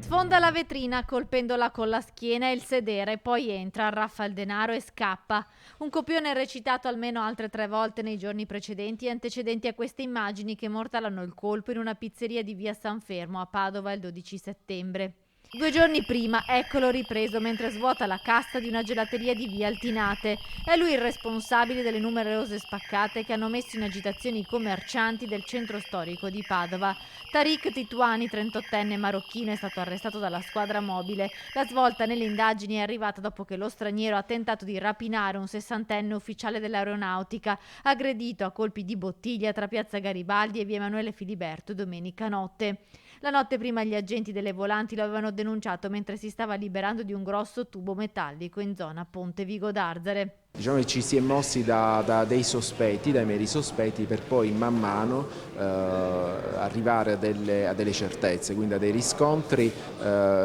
Sfonda la vetrina colpendola con la schiena e il sedere, poi entra, arraffa il denaro e scappa. Un copione recitato almeno altre 3 volte nei giorni precedenti e antecedenti a queste immagini che mortalano il colpo in una pizzeria di via San Fermo a Padova il 12 settembre. 2 giorni prima, eccolo ripreso mentre svuota la cassa di una gelateria di via Altinate. È lui il responsabile delle numerose spaccate che hanno messo in agitazione i commercianti del centro storico di Padova. Tariq Tituani, 38enne marocchino, è stato arrestato dalla squadra mobile. La svolta nelle indagini è arrivata dopo che lo straniero ha tentato di rapinare un 60enne ufficiale dell'aeronautica, aggredito a colpi di bottiglia tra piazza Garibaldi e via Emanuele Filiberto domenica notte. La notte prima gli agenti delle volanti lo avevano denunciato mentre si stava liberando di un grosso tubo metallico in zona Ponte Vigo d'Arzare. Diciamo che ci si è mossi da dei sospetti, dai meri sospetti, per poi man mano arrivare a delle certezze, quindi a dei riscontri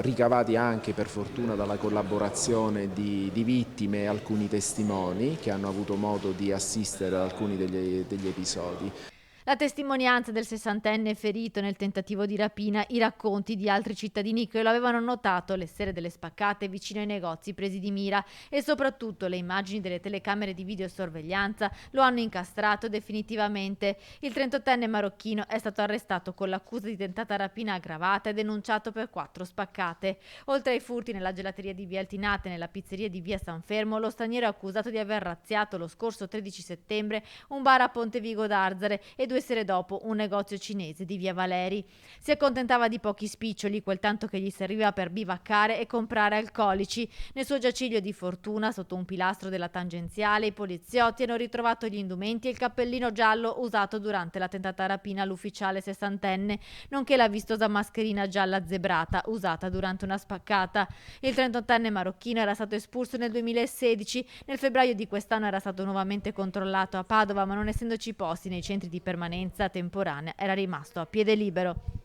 ricavati anche per fortuna dalla collaborazione di vittime e alcuni testimoni che hanno avuto modo di assistere ad alcuni degli episodi. La testimonianza del 60enne ferito nel tentativo di rapina, i racconti di altri cittadini che lo avevano notato le sere delle spaccate vicino ai negozi presi di mira e soprattutto le immagini delle telecamere di videosorveglianza lo hanno incastrato definitivamente. Il 38enne marocchino è stato arrestato con l'accusa di tentata rapina aggravata e denunciato per 4 spaccate. Oltre ai furti nella gelateria di via Altinate e nella pizzeria di via San Fermo, lo straniero è accusato di aver razziato lo scorso 13 settembre un bar a Ponte Vigo d'Arzare e 2 sere dopo un negozio cinese di via Valeri. Si accontentava di pochi spiccioli, quel tanto che gli serviva per bivaccare e comprare alcolici. Nel suo giaciglio di fortuna, sotto un pilastro della tangenziale, i poliziotti hanno ritrovato gli indumenti e il cappellino giallo usato durante la tentata rapina all'ufficiale 60enne, nonché la vistosa mascherina gialla zebrata usata durante una spaccata. Il 38enne marocchino era stato espulso nel 2016. Nel febbraio di quest'anno era stato nuovamente controllato a Padova, ma non essendoci posti nei centri di permanenza temporanea era rimasto a piede libero.